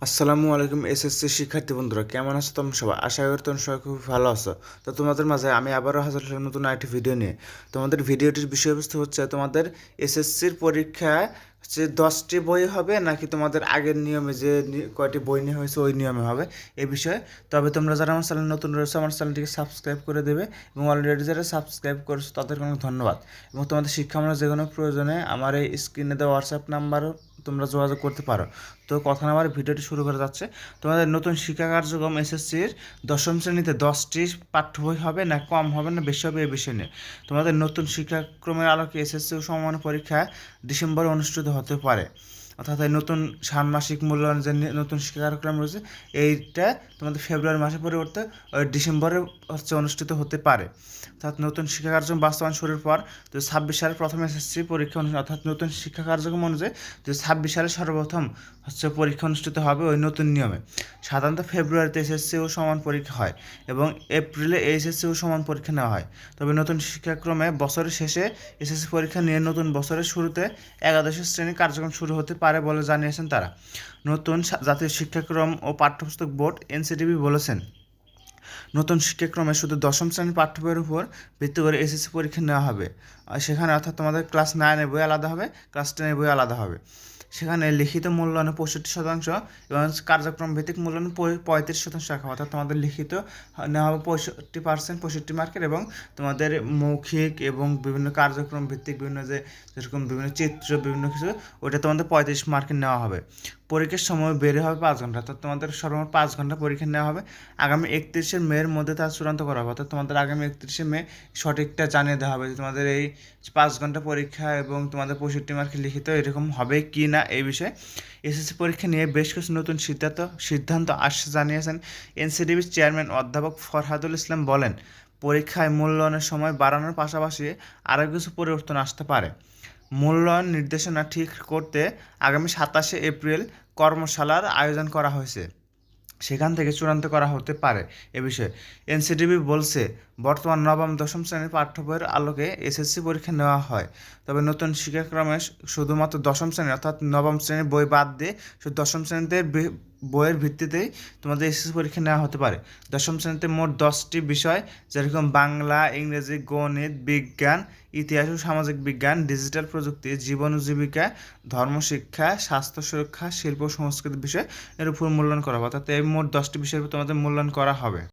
আসসালামু আলাইকুম এসএসসি শিক্ষার্থী বন্ধুরা, কেমন আছো তোমরা সবাই? আশা করি তোমরা সবাই খুব ভালো আছো। তো তোমাদের মাঝে আমি আবারও হাজির হলাম নতুন একটি ভিডিও নিয়ে। তোমাদের ভিডিওটির বিষয়বস্তু হচ্ছে তোমাদের এসএসসির পরীক্ষা হচ্ছে 10টি বই হবে নাকি তোমাদের আগের নিয়মে যে কয়টি বই নেওয়া হয়েছে ওই নিয়মে হবে এই বিষয়ে। তবে তোমরা যারা আমার চ্যানেল নতুন রয়েছে আমার চ্যানেলটিকে সাবস্ক্রাইব করে দেবে এবং অলরেডি যারা সাবস্ক্রাইব করেছো তাদেরকে অনেক ধন্যবাদ। এবং তোমাদের শিক্ষামূলক যে কোনো প্রয়োজনে আমার এই স্ক্রিনে দেওয়া হোয়াটসঅ্যাপ নাম্বার তোমরা যোগাযোগ করতে পারো। তো কথা না বলে ভিডিওটি শুরু করা যাচ্ছে। তোমাদের নতুন শিক্ষা কার্যক্রম এসএসসির দশম শ্রেণীতে 10টি পাঠ্য বই হবে না কম হবে না বেশি হবে এই বিষয় নিয়ে। তোমাদের নতুন শিক্ষাক্রমের আলোকে এসএসসি ও সমমান পরীক্ষা ডিসেম্বরে অনুষ্ঠিত হতে পারে। অর্থাৎ এই নতুন ষান্মাসিক মূল্যায়ন যে নতুন শিক্ষা কার্যক্রম রয়েছে এইটা তোমাদের ফেব্রুয়ারি মাসের পরিবর্তে ডিসেম্বরে হচ্ছে অনুষ্ঠিত হতে পারে। অর্থাৎ নতুন শিক্ষা কার্যক্রম বাস্তবায়ন শুরুর পর 2026 সালে প্রথম এসএসসি পরীক্ষা অনুষ্ঠিত, অর্থাৎ নতুন শিক্ষা কার্যক্রম অনুযায়ী 2026 সালে সর্বপ্রথম হচ্ছে পরীক্ষা অনুষ্ঠিত হবে ওই নতুন নিয়মে। সাধারণত ফেব্রুয়ারিতে এসএসসি ও সমান পরীক্ষা হয় এবং এপ্রিলে এইচএসসি ও সমান পরীক্ষা নেওয়া হয়। তবে নতুন শিক্ষাক্রমে বছরের শেষে এসএসসি পরীক্ষা নিয়ে নতুন বছরের শুরুতে একাদশ শ্রেণীর কার্যক্রম শুরু হতে পারে বলে জানিয়েছেন তারা। নতুন জাতীয় শিক্ষাক্রম ও পাঠ্যপুস্তক বোর্ড এনসিটিবি বলেছেন, নতুন শিক্ষাক্রমে শুধু দশম শ্রেণীর পাঠ্য বইয়ের উপর ভিত্তি করে এসএসসি পরীক্ষা নেওয়া হবে। আর সেখানে অর্থাৎ তোমাদের ক্লাস 9-এর বই আলাদা হবে, ক্লাস 10-এর বই আলাদা হবে। সেখানে লিখিত মূল্যায়নে 65% এবং কার্যক্রম ভিত্তিক মূল্যায়নে 35% রাখা হবে। অর্থাৎ তোমাদের লিখিত নেওয়া হবে 65%, 65 মার্কের, এবং তোমাদের মৌখিক এবং বিভিন্ন কার্যক্রম ভিত্তিক বিভিন্ন যেরকম বিভিন্ন চিত্র বিভিন্ন কিছু ওইটা তোমাদের 35 মার্কের নেওয়া হবে। পরীক্ষার সময় বেড়ে হবে 5 ঘন্টা, অর্থাৎ তোমাদের সর্বমোট 5 ঘন্টা পরীক্ষা নেওয়া হবে। আগামী 31শে মের মধ্যে তা চূড়ান্ত করা হবে। অর্থাৎ তোমাদের আগামী 31শে মে সঠিকটা জানিয়ে দেওয়া হবে যে তোমাদের এই 5 ঘন্টা পরীক্ষা এবং তোমাদের 65 মার্কের লিখিত এরকম হবে কি না এই বিষয়ে। এসএসসি পরীক্ষা নিয়ে বেশ কিছু নতুন সিদ্ধান্ত আসছে জানিয়েছেন এনসিটিবির চেয়ারম্যান অধ্যাপক ফরহাদুল ইসলাম। বলেন, পরীক্ষায় মূল্যায়নের সময় বাড়ানোর পাশাপাশি আরও কিছু পরিবর্তন আসতে পারে। মূল্যায়ন নির্দেশনা ঠিক করতে আগামী 27শে এপ্রিল কর্মশালার আয়োজন করা হয়েছে, সেখান থেকে চূড়ান্ত করা হতে পারে এ বিষয়ে। এনসিটিবি বলছে, বর্তমান নবম দশম শ্রেণীর পাঠ্য বইয়ের আলোকে এসএসসি পরীক্ষা নেওয়া হয়। তবে নতুন শিক্ষাক্রমে শুধুমাত্র দশম শ্রেণী অর্থাৎ নবম শ্রেণীর বই বাদ দিয়ে শুধু দশম শ্রেণীতে বইয়ের ভিত্তিতেই তোমাদের এসএসসি পরীক্ষা নেওয়া হতে পারে। দশম শ্রেণীতে মোট 10টি বিষয়, যেরকম বাংলা, ইংরেজি, গণিত, বিজ্ঞান, ইতিহাস ও সামাজিক বিজ্ঞান, ডিজিটাল প্রযুক্তি, জীবন ও জীবিকা, ধর্মশিক্ষা, স্বাস্থ্য সুরক্ষা, শিল্প ও সংস্কৃতি বিষয় এর উপর মূল্যায়ন করা হবে। অর্থাৎ এই মোট 10টি বিষয়ের উপর তোমাদের মূল্যায়ন করা হবে।